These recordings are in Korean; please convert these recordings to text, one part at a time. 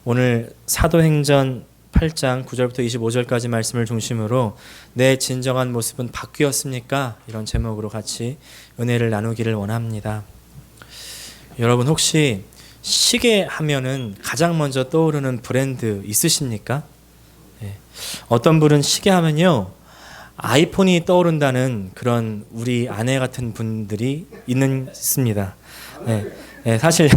오늘 사도행전 8장 9절부터 25절까지 말씀을 중심으로 내 진정한 모습은 바뀌었습니까? 이런 제목으로 같이 은혜를 나누기를 원합니다. 여러분 혹시 시계 하면은 가장 먼저 떠오르는 브랜드 있으십니까? 네. 어떤 분은 시계 하면요 아이폰이 떠오른다는 그런 우리 아내 같은 분들이 있습니다. 네. 네, 사실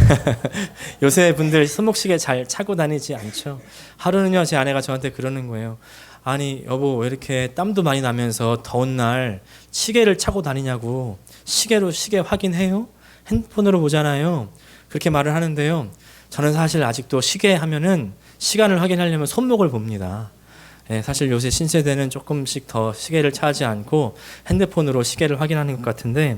요새 분들 손목시계 잘 차고 다니지 않죠. 하루는요 제 아내가 저한테 그러는 거예요. 아니 여보 왜 이렇게 땀도 많이 나면서 더운 날 시계를 차고 다니냐고. 시계로 시계 확인해요? 핸드폰으로 보잖아요. 그렇게 말을 하는데요. 저는 사실 아직도 시계 하면은 시간을 확인하려면 손목을 봅니다. 예, 사실 요새 신세대는 조금씩 더 시계를 차지 않고 핸드폰으로 시계를 확인하는 것 같은데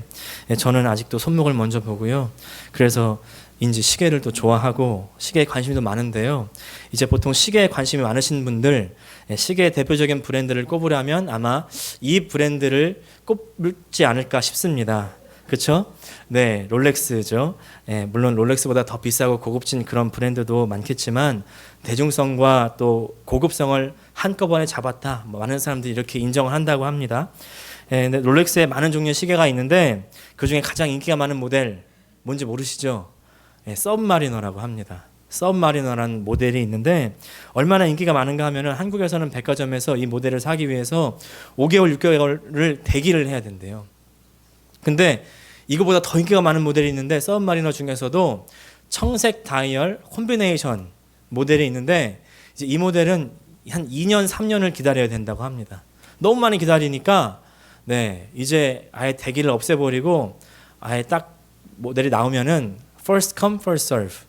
저는 아직도 손목을 먼저 보고요. 그래서 인지 시계를 또 좋아하고 시계에 관심이 더 많은데요. 이제 보통 시계에 관심이 많으신 분들 시계의 대표적인 브랜드를 꼽으려면 아마 이 브랜드를 꼽지 않을까 싶습니다. 그렇죠? 네, 롤렉스죠. 물론 롤렉스보다 더 비싸고 고급진 그런 브랜드도 많겠지만 대중성과 또 고급성을 한꺼번에 잡았다. 많은 사람들이 이렇게 인정을 한다고 합니다. 근데 롤렉스에 많은 종류의 시계가 있는데 그 중에 가장 인기가 많은 모델 뭔지 모르시죠? 서브마리너라고 합니다. 서브마리너라는 모델이 있는데 얼마나 인기가 많은가 하면은 한국에서는 백화점에서 이 모델을 사기 위해서 5개월, 6개월을 대기를 해야 된대요. 근데 이거보다 더 인기가 많은 모델이 있는데 서브마리너 중에서도 청색 다이얼 콤비네이션 모델이 있는데 이제 이 모델은 한 2년, 3년을 기다려야 된다고 합니다. 너무 많이 기다리니까 네, 이제 아예 대기를 없애버리고 아예 딱 모델이 나오면은 first come, first serve.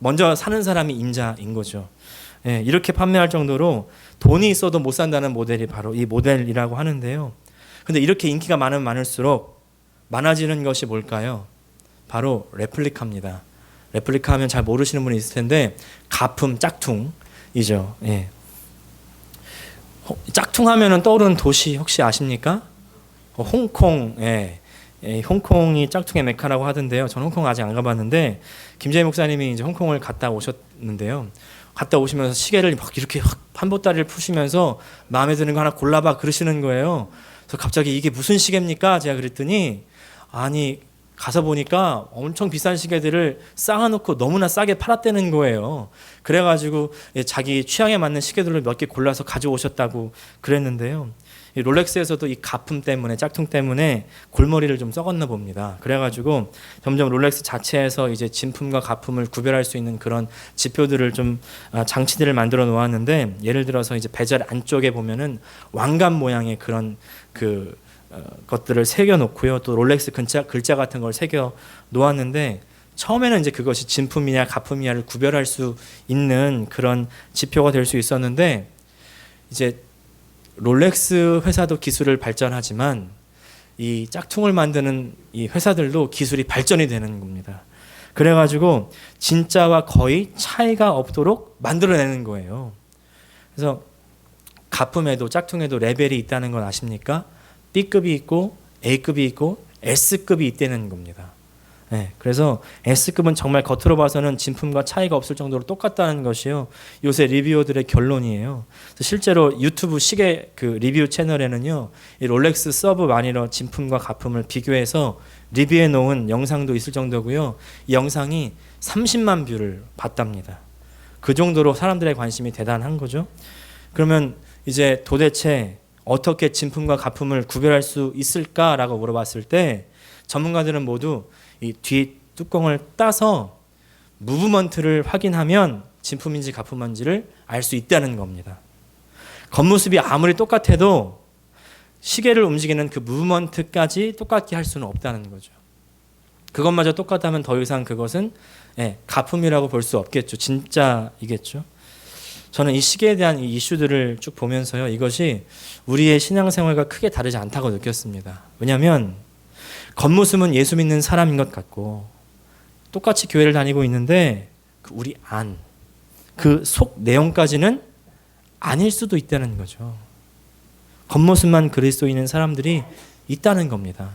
먼저 사는 사람이 임자인 거죠. 네, 이렇게 판매할 정도로 돈이 있어도 못 산다는 모델이 바로 이 모델이라고 하는데요. 근데 이렇게 인기가 많을수록 많아지는 것이 뭘까요? 바로 레플리카입니다. 레플리카 하면 잘 모르시는 분이 있을 텐데 가품, 짝퉁이죠. 예. 짝퉁 하면은 떠오르는 도시 혹시 아십니까? 홍콩. 예. 홍콩이 짝퉁의 메카라고 하던데요. 저는 홍콩 아직 안 가봤는데 김재희 목사님이 이제 홍콩을 갔다 오셨는데요. 갔다 오시면서 시계를 막 이렇게 판보따리를 푸시면서 마음에 드는 거 하나 골라봐 그러시는 거예요. 그래서 갑자기 이게 무슨 시계입니까? 제가 그랬더니 아니 가서 보니까 엄청 비싼 시계들을 쌓아놓고 너무나 싸게 팔았다는 거예요. 그래가지고 자기 취향에 맞는 시계들을 몇 개 골라서 가져오셨다고 그랬는데요. 롤렉스에서도 이 가품 때문에 짝퉁 때문에 골머리를 좀 썩었나 봅니다. 그래가지고 점점 롤렉스 자체에서 이제 진품과 가품을 구별할 수 있는 그런 지표들을 좀 장치들을 만들어 놓았는데 예를 들어서 이제 베젤 안쪽에 보면은 왕관 모양의 그런 것들을 새겨 놓고요. 또 롤렉스 글자 같은 걸 새겨 놓았는데 처음에는 이제 그것이 진품이냐 가품이냐를 구별할 수 있는 그런 지표가 될 수 있었는데 이제 롤렉스 회사도 기술을 발전하지만 이 짝퉁을 만드는 이 회사들도 기술이 발전이 되는 겁니다. 그래가지고 진짜와 거의 차이가 없도록 만들어내는 거예요. 그래서 가품에도 짝퉁에도 레벨이 있다는 건 아십니까? B급이 있고 A급이 있고 S급이 있다는 겁니다. 네, 그래서 S급은 정말 겉으로 봐서는 진품과 차이가 없을 정도로 똑같다는 것이요. 요새 리뷰어들의 결론이에요. 실제로 유튜브 시계 리뷰 채널에는요, 이 롤렉스 서브마리너 진품과 가품을 비교해서 리뷰해 놓은 영상도 있을 정도고요. 이 영상이 30만 뷰를 봤답니다. 그 정도로 사람들의 관심이 대단한 거죠. 그러면 이제 도대체 어떻게 진품과 가품을 구별할 수 있을까라고 물어봤을 때 전문가들은 모두 이 뒤 뚜껑을 따서 무브먼트를 확인하면 진품인지 가품인지를 알 수 있다는 겁니다. 겉모습이 아무리 똑같아도 시계를 움직이는 그 무브먼트까지 똑같게 할 수는 없다는 거죠. 그것마저 똑같다면 더 이상 그것은 가품이라고 볼 수 없겠죠. 진짜이겠죠. 저는 이 시계에 대한 이 이슈들을 쭉 보면서요. 이것이 우리의 신앙생활과 크게 다르지 않다고 느꼈습니다. 왜냐하면 겉모습은 예수 믿는 사람인 것 같고 똑같이 교회를 다니고 있는데 우리 안, 그 속 내용까지는 아닐 수도 있다는 거죠. 겉모습만 그리스도인인 사람들이 있다는 겁니다.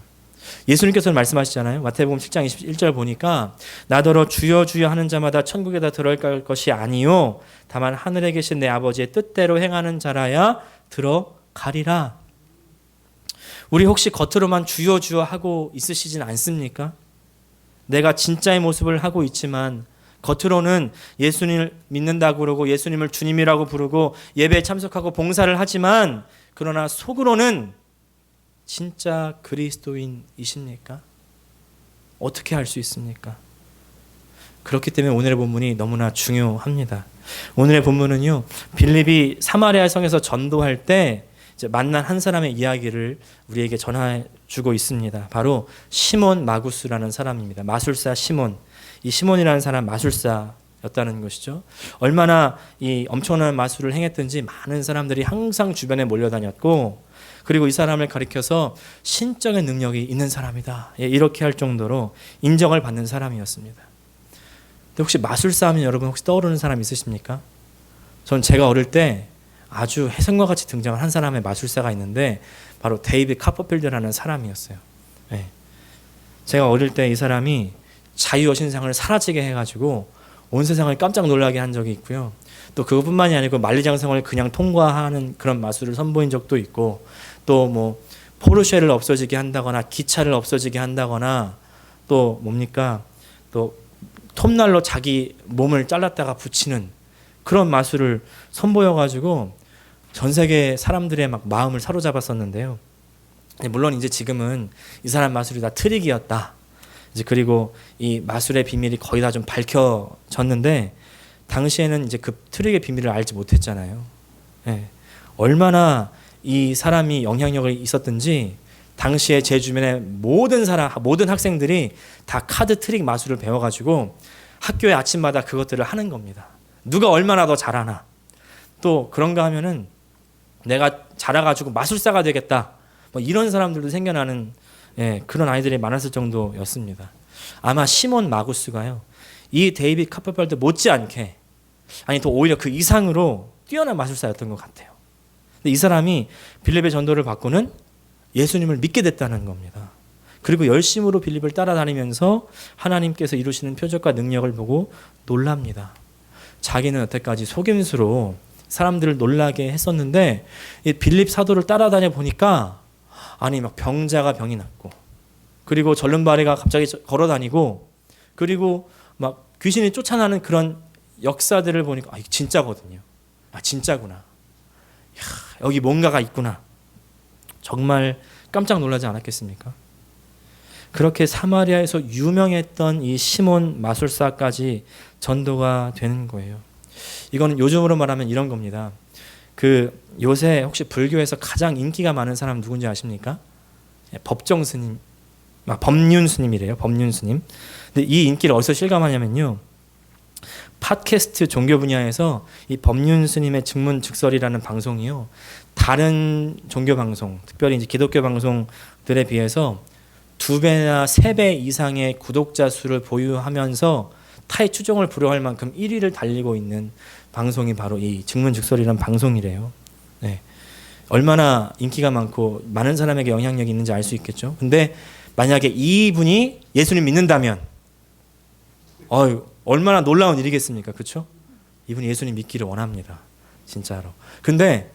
예수님께서는 말씀하시잖아요. 마태복음 7장 21절 보니까 나더러 주여 주여 하는 자마다 천국에다 들어갈 것이 아니요 다만 하늘에 계신 내 아버지의 뜻대로 행하는 자라야 들어가리라. 우리 혹시 겉으로만 주여 주여 하고 있으시진 않습니까? 내가 진짜의 모습을 하고 있지만 겉으로는 예수님을 믿는다고 그러고 예수님을 주님이라고 부르고 예배에 참석하고 봉사를 하지만 그러나 속으로는 진짜 그리스도인이십니까? 어떻게 할 수 있습니까? 그렇기 때문에 오늘의 본문이 너무나 중요합니다. 오늘의 본문은요, 빌립이 사마리아 성에서 전도할 때 이제 만난 한 사람의 이야기를 우리에게 전해주고 있습니다. 바로 시몬 마구스라는 사람입니다. 마술사 시몬. 이 시몬이라는 사람 마술사였다는 것이죠. 얼마나 이 엄청난 마술을 행했든지 많은 사람들이 항상 주변에 몰려다녔고, 그리고 이 사람을 가리켜서 신적인 능력이 있는 사람이다, 이렇게 할 정도로 인정을 받는 사람이었습니다. 근데 혹시 마술사 하면 여러분 혹시 떠오르는 사람 있으십니까? 전 제가 어릴 때 아주 혜성과 같이 등장한 한 사람의 마술사가 있는데 바로 데이비드 카퍼필드라는 사람이었어요. 네. 제가 어릴 때 이 사람이 자유여신상을 사라지게 해가지고 온 세상을 깜짝 놀라게 한 적이 있고요. 또 그것뿐만이 아니고 만리장성을 그냥 통과하는 그런 마술을 선보인 적도 있고, 또 뭐 포르쉐를 없어지게 한다거나 기차를 없어지게 한다거나, 또 뭡니까, 또 톱날로 자기 몸을 잘랐다가 붙이는 그런 마술을 선보여가지고 전 세계 사람들의 막 마음을 사로잡았었는데요. 물론 이제 지금은 이 사람 마술이 다 트릭이었다, 이제 그리고 이 마술의 비밀이 거의 다 좀 밝혀졌는데 당시에는 이제 그 트릭의 비밀을 알지 못했잖아요. 네. 얼마나 이 사람이 영향력이 있었든지 당시에 제 주변의 모든 학생들이 다 카드 트릭 마술을 배워가지고 학교에 아침마다 그것들을 하는 겁니다. 누가 얼마나 더 잘하나. 또 그런가 하면은 내가 잘해가지고 마술사가 되겠다, 뭐 이런 사람들도 생겨나는, 그런 아이들이 많았을 정도였습니다. 아마 시몬 마구스가요, 이 데이비드 카퍼필드 못지않게, 아니 더 오히려 그 이상으로 뛰어난 마술사였던 것 같아요. 근데 이 사람이 빌립의 전도를 받고는 예수님을 믿게 됐다는 겁니다. 그리고 열심으로 빌립을 따라다니면서 하나님께서 이루시는 표적과 능력을 보고 놀랍니다. 자기는 여태까지 속임수로 사람들을 놀라게 했었는데 이 빌립 사도를 따라다녀 보니까 아니 막 병자가 병이 낫고, 그리고 절름발이가 갑자기 걸어다니고, 그리고 막 귀신이 쫓아나는 그런 역사들을 보니까 아, 이게 진짜거든요. 아, 진짜구나. 야, 여기 뭔가가 있구나. 정말 깜짝 놀라지 않았겠습니까? 그렇게 사마리아에서 유명했던 이 시몬 마술사까지 전도가 되는 거예요. 이거는 요즘으로 말하면 이런 겁니다. 그 요새 혹시 불교에서 가장 인기가 많은 사람 누군지 아십니까? 법정 스님, 법륜 스님이래요. 법륜 스님. 근데 이 인기를 어디서 실감하냐면요, 팟캐스트 종교 분야에서 이 법륜 스님의 증문즉설이라는 방송이요, 다른 종교 방송, 특별히 이제 기독교 방송들에 비해서 2배나 3배 이상의 구독자 수를 보유하면서 타의 추종을 불허할 만큼 1위를 달리고 있는 방송이 바로 이 증문즉설이라는 방송이래요. 네. 얼마나 인기가 많고 많은 사람에게 영향력이 있는지 알 수 있겠죠. 근데 만약에 이분이 예수님 믿는다면 얼마나 놀라운 일이겠습니까? 그렇죠? 이분이 예수님 믿기를 원합니다. 진짜로. 근데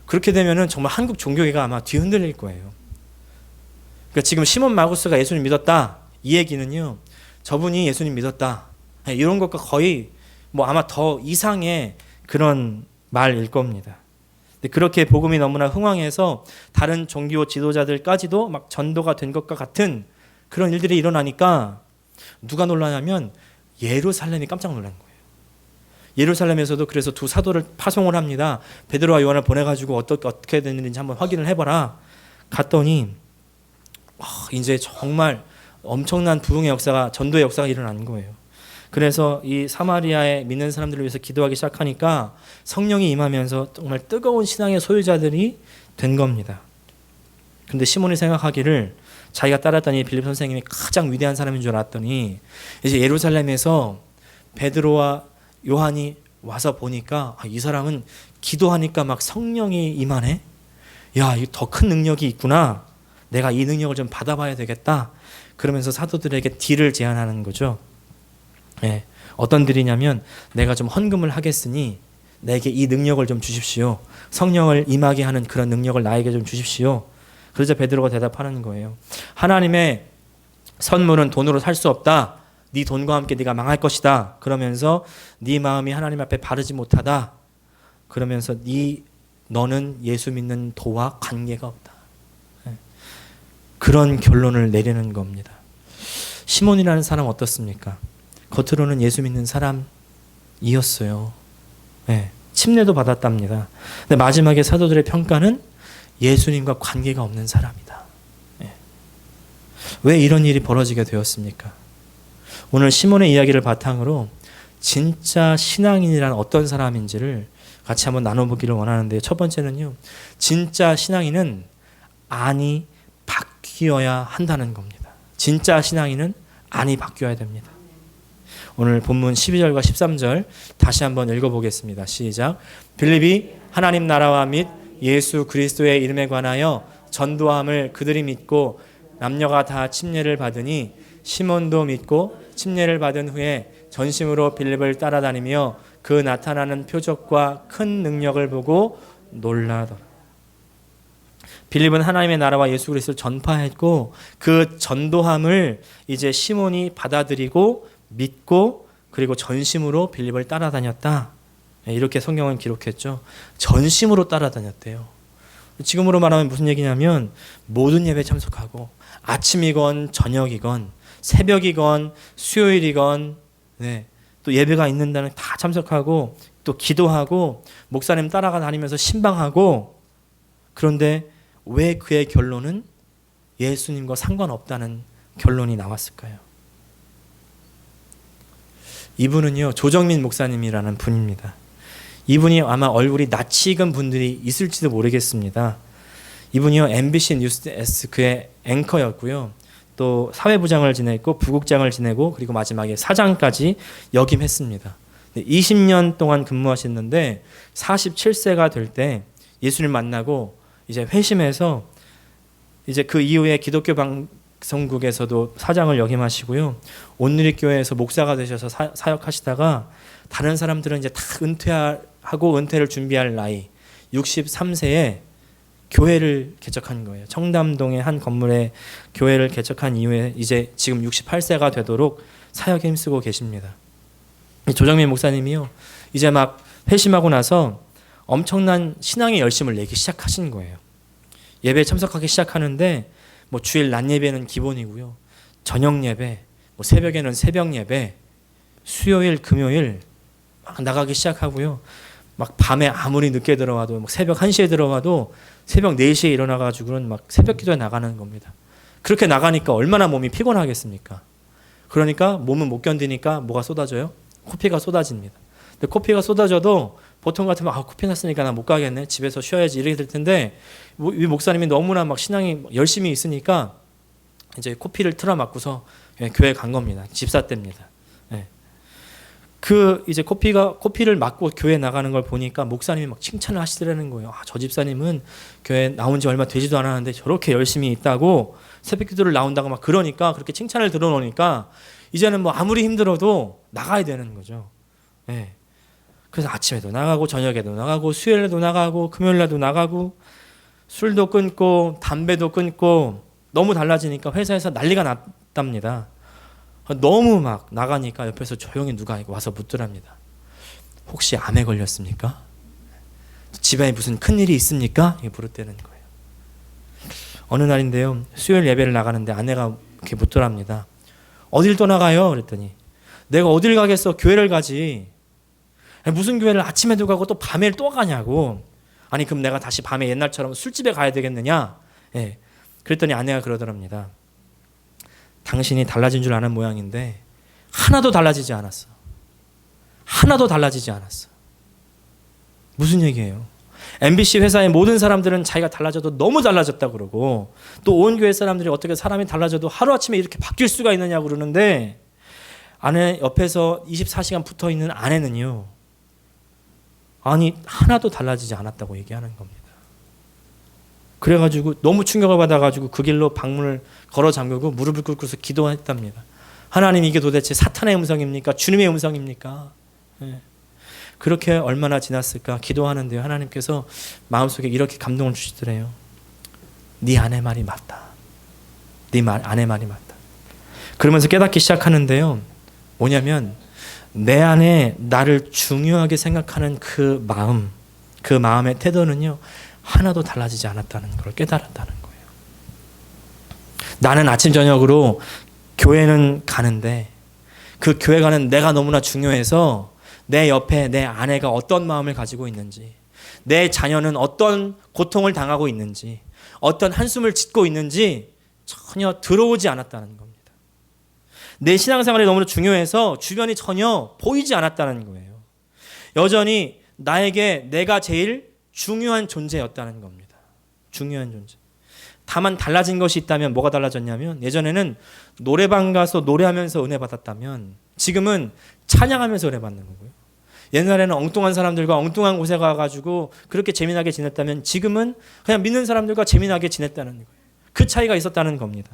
그렇게 되면은 정말 한국 종교계가 아마 뒤흔들릴 거예요. 그러니까 지금 시몬 마구스가 예수님 믿었다, 이 얘기는요, 저분이 예수님 믿었다, 이런 것과 거의 뭐 아마 더 이상의 그런 말일 겁니다. 근데 그렇게 복음이 너무나 흥왕해서 다른 종교 지도자들까지도 막 전도가 된 것과 같은 그런 일들이 일어나니까 누가 놀라냐면 예루살렘이 깜짝 놀란 거예요. 예루살렘에서도 그래서 2 사도를 파송을 합니다. 베드로와 요한을 보내가지고 어떻게 된 일인지 한번 확인을 해봐라. 갔더니 이제 정말 엄청난 부흥의 역사가, 전도의 역사가 일어나는 거예요. 그래서 이 사마리아에 믿는 사람들을 위해서 기도하기 시작하니까 성령이 임하면서 정말 뜨거운 신앙의 소유자들이 된 겁니다. 근데 시몬이 생각하기를 자기가 따랐던 이 빌립 선생님이 가장 위대한 사람인 줄 알았더니 이제 예루살렘에서 베드로와 요한이 와서 보니까 이 사람은 기도하니까 막 성령이 임하네. 야, 더 큰 능력이 있구나. 내가 이 능력을 좀 받아봐야 되겠다. 그러면서 사도들에게 딜을 제안하는 거죠. 예, 어떤 딜이냐면 내가 좀 헌금을 하겠으니 내게 이 능력을 좀 주십시오. 성령을 임하게 하는 그런 능력을 나에게 좀 주십시오. 그러자 베드로가 대답하는 거예요. 하나님의 선물은 돈으로 살 수 없다. 네 돈과 함께 네가 망할 것이다. 그러면서 네 마음이 하나님 앞에 바르지 못하다. 그러면서 너는 예수 믿는 도와 관계가 없다. 그런 결론을 내리는 겁니다. 시몬이라는 사람 어떻습니까? 겉으로는 예수 믿는 사람이었어요. 네, 침례도 받았답니다. 근데 마지막에 사도들의 평가는 예수님과 관계가 없는 사람이다. 네. 왜 이런 일이 벌어지게 되었습니까? 오늘 시몬의 이야기를 바탕으로 진짜 신앙인이란 어떤 사람인지를 같이 한번 나눠보기를 원하는데요. 첫 번째는요, 진짜 신앙인은 안이 바뀌어야 한다는 겁니다. 진짜 신앙인은 안이 바뀌어야 됩니다. 오늘 본문 12절과 13절 다시 한번 읽어보겠습니다. 시작. 빌립이 하나님 나라와 및 예수 그리스도의 이름에 관하여 전도함을 그들이 믿고 남녀가 다 침례를 받으니 시몬도 믿고 침례를 받은 후에 전심으로 빌립을 따라다니며 그 나타나는 표적과 큰 능력을 보고 놀라더라. 빌립은 하나님의 나라와 예수 그리스도를 전파했고 그 전도함을 이제 시몬이 받아들이고 믿고 그리고 전심으로 빌립을 따라다녔다. 이렇게 성경은 기록했죠. 전심으로 따라다녔대요. 지금으로 말하면 무슨 얘기냐면 모든 예배에 참석하고 아침이건 저녁이건 새벽이건 수요일이건 또 예배가 있는 날은 다 참석하고 또 기도하고 목사님 따라가 다니면서 신방하고 그런데 왜 그의 결론은 예수님과 상관없다는 결론이 나왔을까요? 이분은요 조정민 목사님이라는 분입니다. 이분이 아마 얼굴이 낯이 익은 분들이 있을지도 모르겠습니다. 이분이요 MBC 뉴스데스크의 앵커였고요. 또 사회부장을 지냈고 부국장을 지내고 그리고 마지막에 사장까지 역임했습니다. 20년 동안 근무하셨는데 47세가 될 때 예수를 만나고 이제 회심해서 이제 그 이후에 기독교 방송국에서도 사장을 역임하시고요. 온누리교회에서 목사가 되셔서 사역하시다가 다른 사람들은 이제 다 은퇴하고 은퇴를 준비할 나이 63세에 교회를 개척한 거예요. 청담동의 한 건물에 교회를 개척한 이후에 이제 지금 68세가 되도록 사역에 힘쓰고 계십니다. 조정민 목사님이요. 이제 막 회심하고 나서 엄청난 신앙의 열심을 내기 시작하신 거예요. 예배에 참석하기 시작하는데 뭐 주일 낮 예배는 기본이고요. 저녁 예배, 뭐 새벽에는 새벽 예배, 수요일, 금요일 막 나가기 시작하고요. 막 밤에 아무리 늦게 들어와도 막 새벽 1시에 들어와도 새벽 4시에 일어나가지고는 막 새벽 기도에 나가는 겁니다. 그렇게 나가니까 얼마나 몸이 피곤하겠습니까? 그러니까 몸은 못 견디니까 뭐가 쏟아져요? 코피가 쏟아집니다. 근데 코피가 쏟아져도 보통 같으면 코피 났으니까 나 못 가겠네. 집에서 쉬어야지 이렇게 될 텐데 이 목사님이 너무나 막 신앙이 열심히 있으니까 이제 코피를 틀어막고서 교회 간 겁니다. 집사 때입니다. 그 이제 코피를 맞고 교회 나가는 걸 보니까 목사님이 막 칭찬을 하시더라는 거예요. 저 집사님은 교회 나온 지 얼마 되지도 않았는데 저렇게 열심히 있다고 새벽 기도를 나온다고 막 그러니까 그렇게 칭찬을 들어놓으니까 이제는 뭐 아무리 힘들어도 나가야 되는 거죠. 그래서 아침에도 나가고 저녁에도 나가고 수요일에도 나가고 금요일에도 나가고 술도 끊고 담배도 끊고 너무 달라지니까 회사에서 난리가 났답니다. 너무 막 나가니까 옆에서 조용히 누가 와서 묻더랍니다. 혹시 암에 걸렸습니까? 집안에 무슨 큰일이 있습니까? 이렇게 물었다는 거예요. 어느 날인데요. 수요일 예배를 나가는데 아내가 이렇게 묻더랍니다. 어딜 떠나가요? 그랬더니 내가 어딜 가겠어? 교회를 가지. 무슨 교회를 아침에도 가고 또 밤에 또 가냐고. 아니 그럼 내가 다시 밤에 옛날처럼 술집에 가야 되겠느냐? 그랬더니 아내가 그러더랍니다. 당신이 달라진 줄 아는 모양인데 하나도 달라지지 않았어. 하나도 달라지지 않았어. 무슨 얘기예요? MBC 회사의 모든 사람들은 자기가 달라져도 너무 달라졌다고 그러고 또 온 교회 사람들이 어떻게 사람이 달라져도 하루아침에 이렇게 바뀔 수가 있느냐고 그러는데 아내 옆에서 24시간 붙어있는 아내는요. 아니 하나도 달라지지 않았다고 얘기하는 겁니다. 그래가지고 너무 충격을 받아가지고 그 길로 방문을 걸어 잠그고 무릎을 꿇고서 기도했답니다. 하나님, 이게 도대체 사탄의 음성입니까? 주님의 음성입니까? 예. 그렇게 얼마나 지났을까 기도하는데요, 하나님께서 마음속에 이렇게 감동을 주시더래요. 네 아내 말이 맞다. 네 아내 말이 맞다. 그러면서 깨닫기 시작하는데요, 뭐냐면 내 안에 나를 중요하게 생각하는 그 마음, 그 마음의 태도는요 하나도 달라지지 않았다는 걸 깨달았다는 거예요. 나는 아침 저녁으로 교회는 가는데 그 교회 가는 내가 너무나 중요해서 내 옆에 내 아내가 어떤 마음을 가지고 있는지, 내 자녀는 어떤 고통을 당하고 있는지, 어떤 한숨을 짓고 있는지 전혀 들어오지 않았다는 겁니다. 내 신앙생활이 너무나 중요해서 주변이 전혀 보이지 않았다는 거예요. 여전히 나에게 내가 제일 중요한 존재였다는 겁니다. 중요한 존재. 다만 달라진 것이 있다면 뭐가 달라졌냐면, 예전에는 노래방 가서 노래하면서 은혜 받았다면 지금은 찬양하면서 은혜 받는 거고요. 옛날에는 엉뚱한 사람들과 엉뚱한 곳에 가가지고 그렇게 재미나게 지냈다면 지금은 그냥 믿는 사람들과 재미나게 지냈다는 거예요. 그 차이가 있었다는 겁니다.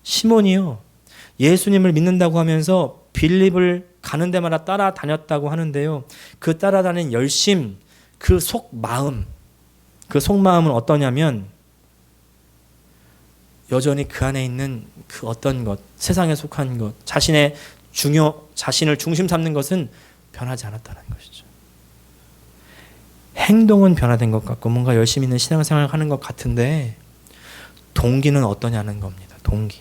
시몬이요, 예수님을 믿는다고 하면서 빌립을 가는 데마다 따라다녔다고 하는데요, 그 따라다니는 열심, 그 속마음, 그 속마음은 어떠냐면 여전히 그 안에 있는 그 어떤 것, 세상에 속한 것, 자신을 중심 삼는 것은 변하지 않았다는 것이죠. 행동은 변화된 것 같고 뭔가 열심히 있는 신앙생활을 하는 것 같은데 동기는 어떠냐는 겁니다. 동기.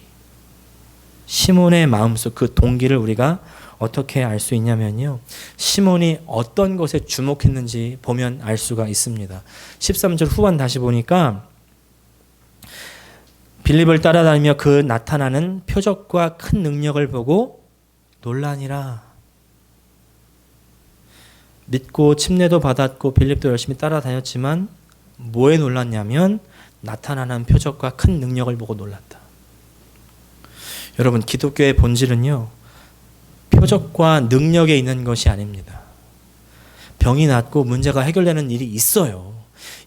시몬의 마음속 그 동기를 우리가 어떻게 알 수 있냐면요, 시몬이 어떤 것에 주목했는지 보면 알 수가 있습니다. 13절 후반 다시 보니까 빌립을 따라다니며 그 나타나는 표적과 큰 능력을 보고 놀라니라. 믿고 침례도 받았고 빌립도 열심히 따라다녔지만 뭐에 놀랐냐면 나타나는 표적과 큰 능력을 보고 놀랐다. 여러분, 기독교의 본질은요, 표적과 능력에 있는 것이 아닙니다. 병이 낫고 문제가 해결되는 일이 있어요.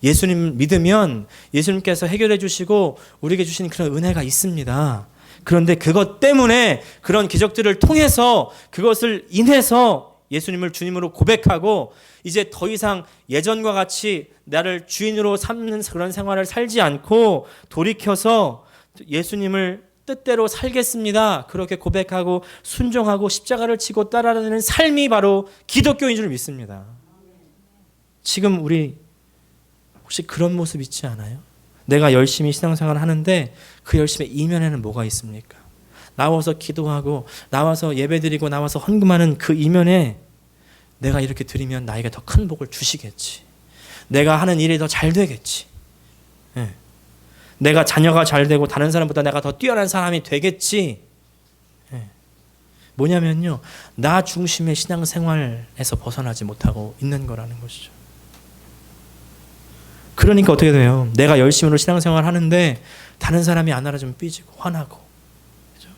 예수님 믿으면 예수님께서 해결해 주시고 우리에게 주신 그런 은혜가 있습니다. 그런데 그것 때문에, 그런 기적들을 통해서, 그것을 인해서 예수님을 주님으로 고백하고 이제 더 이상 예전과 같이 나를 주인으로 삼는 그런 생활을 살지 않고 돌이켜서 예수님을 뜻대로 살겠습니다, 그렇게 고백하고 순종하고 십자가를 치고 따라다니는 삶이 바로 기독교인 줄 믿습니다. 지금 우리 혹시 그런 모습 있지 않아요? 내가 열심히 신앙생활을 하는데 그 열심의 이면에는 뭐가 있습니까? 나와서 기도하고 나와서 예배드리고 나와서 헌금하는 그 이면에 내가 이렇게 드리면 나에게 더 큰 복을 주시겠지, 내가 하는 일이 더 잘 되겠지, 내가 자녀가 잘 되고 다른 사람보다 내가 더 뛰어난 사람이 되겠지. 뭐냐면요, 나 중심의 신앙생활에서 벗어나지 못하고 있는 거라는 것이죠. 그러니까 어떻게 돼요? 내가 열심히로 신앙생활 하는데 다른 사람이 안 알아주면 삐지고 화나고. 그렇죠?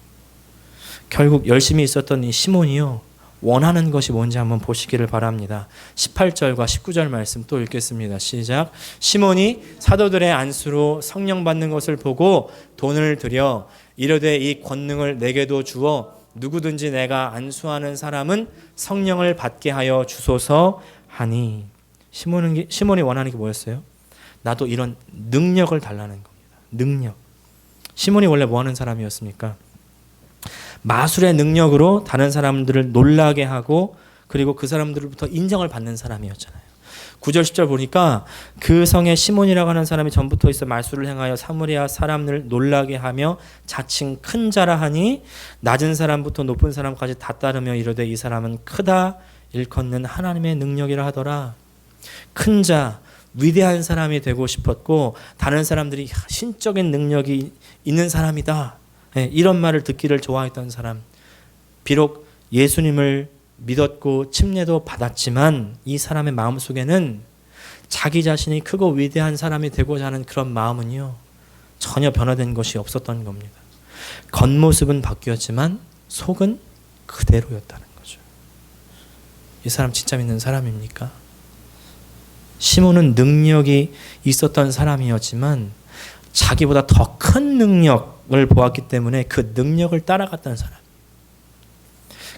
결국 열심히 있었던 이 시몬이요, 원하는 것이 뭔지 한번 보시기를 바랍니다. 18절과 19절 말씀 또 읽겠습니다. 시작. 시몬이 사도들의 안수로 성령 받는 것을 보고 돈을 들여 이르되 이 권능을 내게도 주어 누구든지 내가 안수하는 사람은 성령을 받게 하여 주소서 하니. 시몬이 원하는 게 뭐였어요? 나도 이런 능력을 달라는 겁니다. 능력. 시몬이 원래 뭐 하는 사람이었습니까? 마술의 능력으로 다른 사람들을 놀라게 하고 그리고 그 사람들로부터 인정을 받는 사람이었잖아요. 9절 10절 보니까 그 성에 시몬이라고 하는 사람이 전부터 있어 마술을 행하여 사마리아 사람을 놀라게 하며 자칭 큰 자라 하니 낮은 사람부터 높은 사람까지 다 따르며 이르되 이 사람은 크다 일컫는 하나님의 능력이라 하더라. 큰 자, 위대한 사람이 되고 싶었고 다른 사람들이 신적인 능력이 있는 사람이다, 이런 말을 듣기를 좋아했던 사람. 비록 예수님을 믿었고 침례도 받았지만 이 사람의 마음속에는 자기 자신이 크고 위대한 사람이 되고자 하는 그런 마음은요 전혀 변화된 것이 없었던 겁니다. 겉모습은 바뀌었지만 속은 그대로였다는 거죠. 이 사람 진짜 믿는 사람입니까? 시몬은 능력이 있었던 사람이었지만 자기보다 더 큰 능력을 보았기 때문에 그 능력을 따라갔던 사람.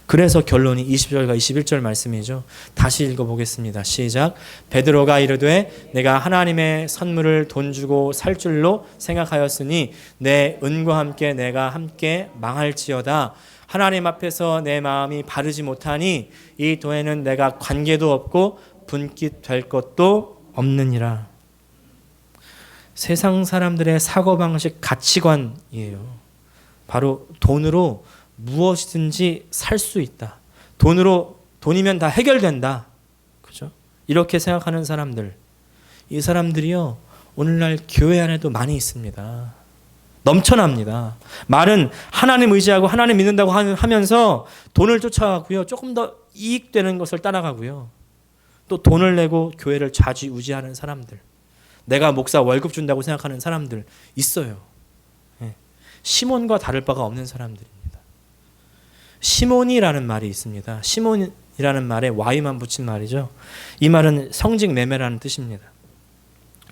그래서 결론이 20절과 21절 말씀이죠. 다시 읽어보겠습니다. 시작. 베드로가 이르되 내가 하나님의 선물을 돈 주고 살 줄로 생각하였으니 내 은과 함께 내가 함께 망할지어다. 하나님 앞에서 내 마음이 바르지 못하니 이 돈에는 내가 관계도 없고 분깃될 것도 없느니라. 세상 사람들의 사고방식 가치관이에요. 바로 돈으로 무엇이든지 살 수 있다. 돈이면 다 해결된다. 그죠? 이렇게 생각하는 사람들. 이 사람들이요, 오늘날 교회 안에도 많이 있습니다. 넘쳐납니다. 말은 하나님 의지하고 하나님 믿는다고 하면서 돈을 쫓아가고요. 조금 더 이익되는 것을 따라가고요. 또 돈을 내고 교회를 좌지우지하는 사람들. 내가 목사 월급 준다고 생각하는 사람들 있어요. 시몬과 다를 바가 없는 사람들입니다. 시몬이라는 말이 있습니다. 시몬이라는 말에 Y만 붙인 말이죠. 이 말은 성직 매매라는 뜻입니다.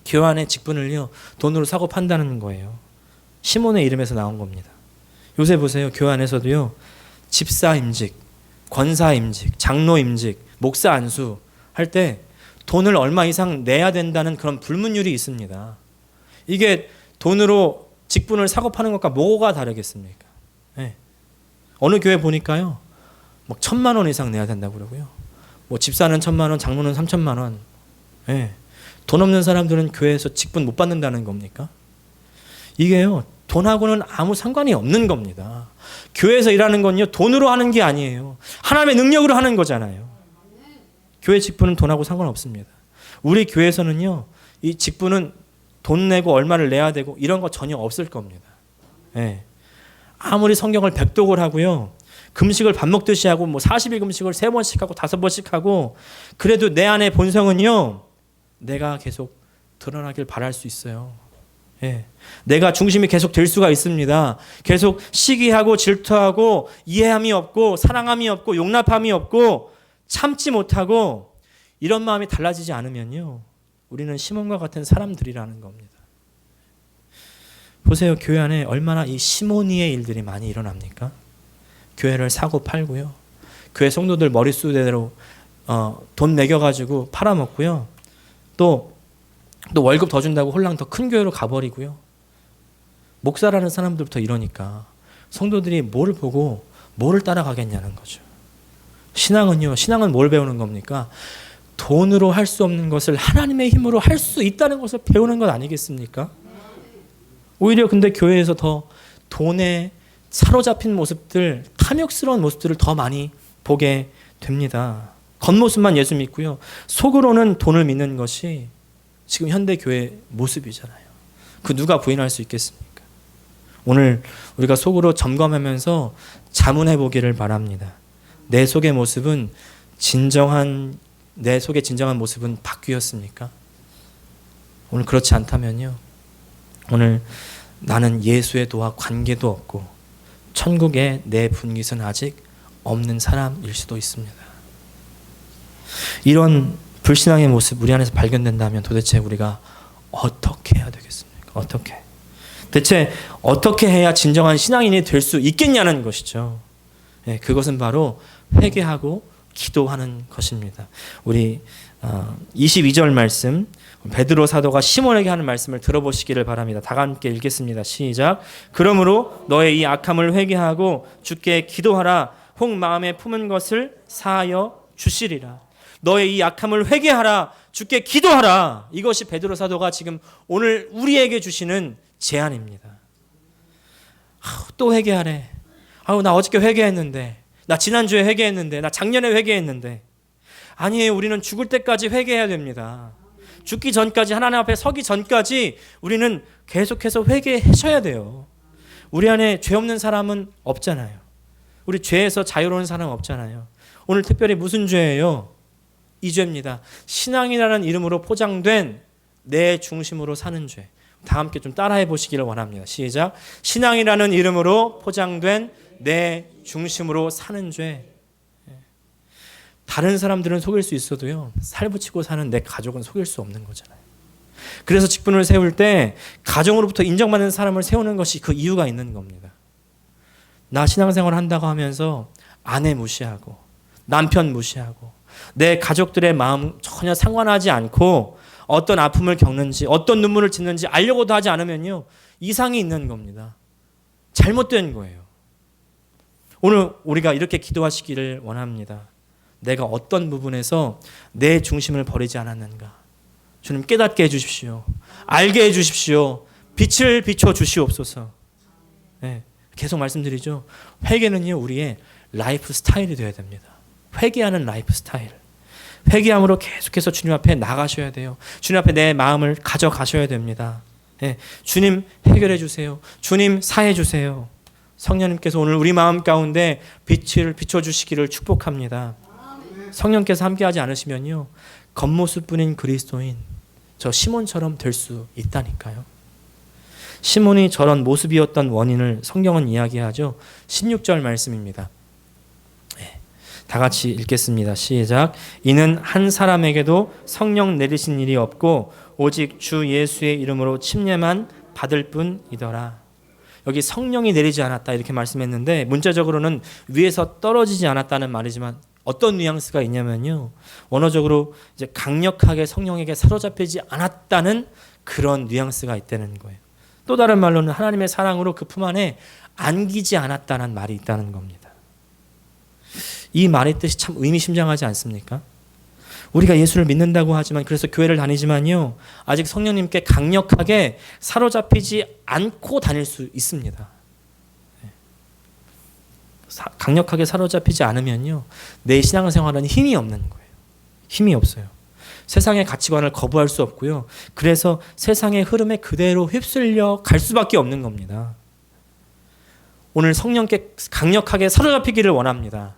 교환의 직분을요, 돈으로 사고 판다는 거예요. 시몬의 이름에서 나온 겁니다. 요새 보세요. 교환에서도요, 집사 임직, 권사 임직, 장로 임직, 목사 안수 할 때 돈을 얼마 이상 내야 된다는 그런 불문율이 있습니다. 이게 돈으로 직분을 사고 파는 것과 뭐가 다르겠습니까? 네. 어느 교회 보니까요, 막 1,000만 원 이상 내야 된다고 그러고요. 뭐 집사는 1,000만 원, 장로는 3,000만 원. 네. 돈 없는 사람들은 교회에서 직분 못 받는다는 겁니까? 이게요, 돈하고는 아무 상관이 없는 겁니다. 교회에서 일하는 건요, 돈으로 하는 게 아니에요. 하나님의 능력으로 하는 거잖아요. 교회 직분은 돈하고 상관없습니다. 우리 교회에서는요, 이 직분은 돈 내고 얼마를 내야 되고 이런 거 전혀 없을 겁니다. 네. 아무리 성경을 백독을 하고요, 금식을 밥 먹듯이 하고 뭐 40일 금식을 3번씩 하고 5번씩 하고, 그래도 내 안의 본성은요, 내가 계속 드러나길 바랄 수 있어요. 예. 내가 중심이 계속 될 수가 있습니다. 계속 시기하고 질투하고 이해함이 없고 사랑함이 없고 용납함이 없고 참지 못하고 이런 마음이 달라지지 않으면요, 우리는 시몬과 같은 사람들이라는 겁니다. 보세요. 교회 안에 얼마나 이 시몬이의 일들이 많이 일어납니까? 교회를 사고 팔고요, 교회 성도들 머릿수대로 돈 매겨가지고 팔아먹고요, 또 월급 더 준다고 홀랑 더 큰 교회로 가버리고요. 목사라는 사람들부터 이러니까 성도들이 뭐를 보고 뭐를 따라가겠냐는 거죠. 신앙은 뭘 배우는 겁니까? 돈으로 할 수 없는 것을 하나님의 힘으로 할 수 있다는 것을 배우는 것 아니겠습니까? 오히려 근데 교회에서 더 돈에 사로잡힌 모습들, 탐욕스러운 모습들을 더 많이 보게 됩니다. 겉모습만 예수 믿고요, 속으로는 돈을 믿는 것이 지금 현대 교회 모습이잖아요. 그 누가 부인할 수 있겠습니까? 오늘 우리가 속으로 점검하면서 자문해 보기를 바랍니다. 내 속의 모습은 내 속의 진정한 모습은 바뀌었습니까? 오늘 그렇지 않다면요, 오늘 나는 예수의 도와 관계도 없고 천국에 내 분깃은 아직 없는 사람일 수도 있습니다. 이런 불신앙의 모습 우리 안에서 발견된다면 도대체 우리가 어떻게 해야 되겠습니까? 대체 어떻게 해야 진정한 신앙인이 될 수 있겠냐는 것이죠. 네, 그것은 바로 회개하고 기도하는 것입니다. 우리 22절 말씀, 베드로 사도가 시몬에게 하는 말씀을 들어보시기를 바랍니다. 다 함께 읽겠습니다. 시작. 그러므로 너의 이 악함을 회개하고 주께 기도하라. 혹 마음에 품은 것을 사하여 주시리라. 너의 이 악함을 회개하라. 주께 기도하라. 이것이 베드로 사도가 지금 오늘 우리에게 주시는 제안입니다. 또 회개하래. 나 어저께 회개했는데, 나 지난주에 회개했는데, 나 작년에 회개했는데. 아니에요. 우리는 죽을 때까지 회개해야 됩니다. 죽기 전까지, 하나님 앞에 서기 전까지 우리는 계속해서 회개하셔야 돼요. 우리 안에 죄 없는 사람은 없잖아요. 우리 죄에서 자유로운 사람은 없잖아요. 오늘 특별히 무슨 죄예요? 이 죄입니다. 신앙이라는 이름으로 포장된 내 중심으로 사는 죄. 다 함께 좀 따라해 보시기를 원합니다. 시작. 신앙이라는 이름으로 포장된 내 중심으로 사는 죄. 다른 사람들은 속일 수 있어도요, 살붙이고 사는 내 가족은 속일 수 없는 거잖아요. 그래서 직분을 세울 때 가정으로부터 인정받는 사람을 세우는 것이 그 이유가 있는 겁니다. 나 신앙생활 한다고 하면서 아내 무시하고 남편 무시하고 내 가족들의 마음 전혀 상관하지 않고 어떤 아픔을 겪는지 어떤 눈물을 짓는지 알려고도 하지 않으면요, 이상이 있는 겁니다. 잘못된 거예요. 오늘 우리가 이렇게 기도하시기를 원합니다. 내가 어떤 부분에서 내 중심을 버리지 않았는가. 주님 깨닫게 해주십시오. 알게 해주십시오. 빛을 비춰 주시옵소서. 네, 계속 말씀드리죠. 회개는요, 우리의 라이프 스타일이 되어야 됩니다. 회개하는 라이프 스타일. 회개함으로 계속해서 주님 앞에 나가셔야 돼요. 주님 앞에 내 마음을 가져가셔야 됩니다. 네, 주님 해결해 주세요. 주님 사해 주세요. 성령님께서 오늘 우리 마음 가운데 빛을 비춰주시기를 축복합니다. 성령께서 함께하지 않으시면요, 겉모습뿐인 그리스도인 저 시몬처럼 될 수 있다니까요. 시몬이 저런 모습이었던 원인을 성경은 이야기하죠. 16절 말씀입니다. 다 같이 읽겠습니다. 시작. 이는 한 사람에게도 성령 내리신 일이 없고 오직 주 예수의 이름으로 침례만 받을 뿐이더라. 여기 성령이 내리지 않았다 이렇게 말씀했는데 문자적으로는 위에서 떨어지지 않았다는 말이지만 어떤 뉘앙스가 있냐면요, 원어적으로 이제 강력하게 성령에게 사로잡히지 않았다는 그런 뉘앙스가 있다는 거예요. 또 다른 말로는 하나님의 사랑으로 그 품 안에 안기지 않았다는 말이 있다는 겁니다. 이 말의 뜻이 참 의미심장하지 않습니까? 우리가 예수를 믿는다고 하지만, 그래서 교회를 다니지만요, 아직 성령님께 강력하게 사로잡히지 않고 다닐 수 있습니다. 강력하게 사로잡히지 않으면요, 내 신앙생활은 힘이 없는 거예요. 힘이 없어요. 세상의 가치관을 거부할 수 없고요, 그래서 세상의 흐름에 그대로 휩쓸려 갈 수밖에 없는 겁니다. 오늘 성령께 강력하게 사로잡히기를 원합니다.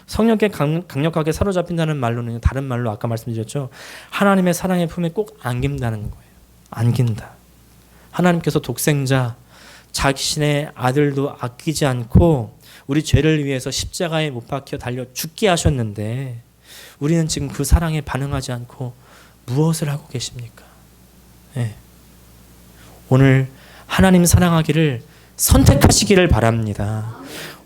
성령께 강력하게 사로잡힌다는 말로는 다른 말로 아까 말씀드렸죠. 하나님의 사랑의 품에 꼭 안긴다는 거예요. 안긴다. 하나님께서 독생자 자신의 아들도 아끼지 않고 우리 죄를 위해서 십자가에 못 박혀 달려 죽게 하셨는데 우리는 지금 그 사랑에 반응하지 않고 무엇을 하고 계십니까? 네. 오늘 하나님 사랑하기를 선택하시기를 바랍니다.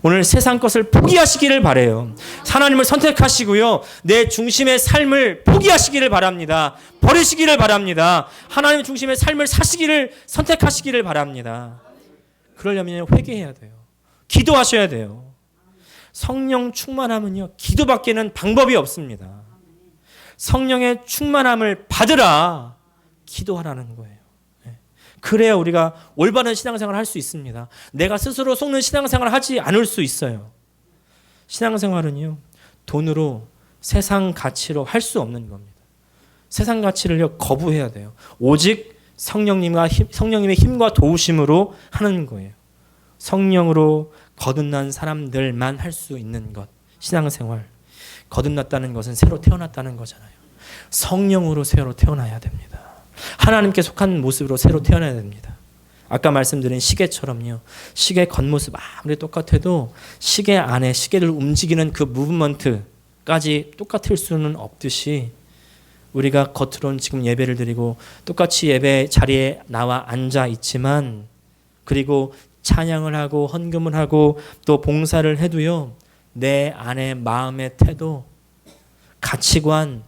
오늘 세상 것을 포기하시기를 바라요. 하나님을 선택하시고요, 내 중심의 삶을 포기하시기를 바랍니다. 버리시기를 바랍니다. 하나님 중심의 삶을 사시기를 선택하시기를 바랍니다. 그러려면 회개해야 돼요. 기도하셔야 돼요. 성령 충만함은요, 기도밖에는 방법이 없습니다. 성령의 충만함을 받으라, 기도하라는 거예요. 그래야 우리가 올바른 신앙생활을 할 수 있습니다. 내가 스스로 속는 신앙생활을 하지 않을 수 있어요. 신앙생활은요, 돈으로 세상 가치로 할 수 없는 겁니다. 세상 가치를요, 거부해야 돼요. 오직 성령님의 힘과 도우심으로 하는 거예요. 성령으로 거듭난 사람들만 할 수 있는 것, 신앙생활. 거듭났다는 것은 새로 태어났다는 거잖아요. 성령으로 새로 태어나야 됩니다. 하나님께 속한 모습으로 새로 태어나야 됩니다. 아까 말씀드린 시계처럼요, 시계 겉모습 아무리 똑같아도 시계 안에 시계를 움직이는 그 무브먼트까지 똑같을 수는 없듯이 우리가 겉으로는 지금 예배를 드리고 똑같이 예배 자리에 나와 앉아 있지만, 그리고 찬양을 하고 헌금을 하고 또 봉사를 해도요, 내 안에 마음의 태도, 가치관,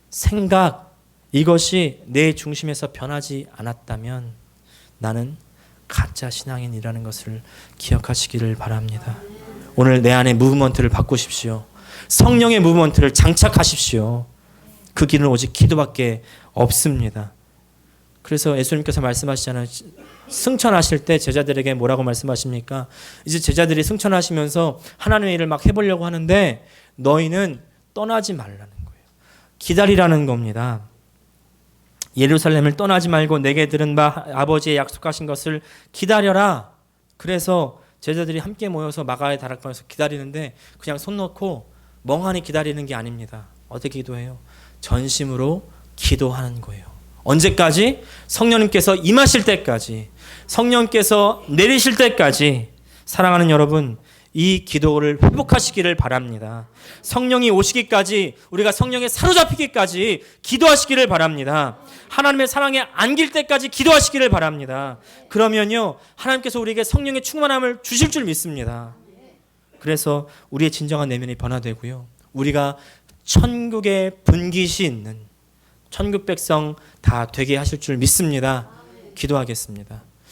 생각, 이것이 내 중심에서 변하지 않았다면 나는 가짜 신앙인이라는 것을 기억하시기를 바랍니다. 오늘 내 안에 무브먼트를 바꾸십시오. 성령의 무브먼트를 장착하십시오. 그 길은 오직 기도밖에 없습니다. 그래서 예수님께서 말씀하시잖아요. 승천하실 때 제자들에게 뭐라고 말씀하십니까? 이제 제자들이 승천하시면서 하나님의 일을 막 해보려고 하는데 너희는 떠나지 말라는 거예요. 기다리라는 겁니다. 예루살렘을 떠나지 말고 내게 들은 바 아버지의 약속하신 것을 기다려라. 그래서 제자들이 함께 모여서 마가의 다락방에서 기다리는데 그냥 손 놓고 멍하니 기다리는 게 아닙니다. 어떻게 기도해요? 전심으로 기도하는 거예요. 언제까지? 성령님께서 임하실 때까지, 성령께서 내리실 때까지. 사랑하는 여러분, 이 기도를 회복하시기를 바랍니다. 성령이 오시기까지, 우리가 성령에 사로잡히기까지 기도하시기를 바랍니다. 하나님의 사랑에 안길 때까지 기도하시기를 바랍니다. 그러면요, 하나님께서 우리에게 성령의 충만함을 주실 줄 믿습니다. 그래서 우리의 진정한 내면이 변화되고요, 우리가 천국의 분깃이 있는 천국 백성 다 되게 하실 줄 믿습니다. 기도하겠습니다.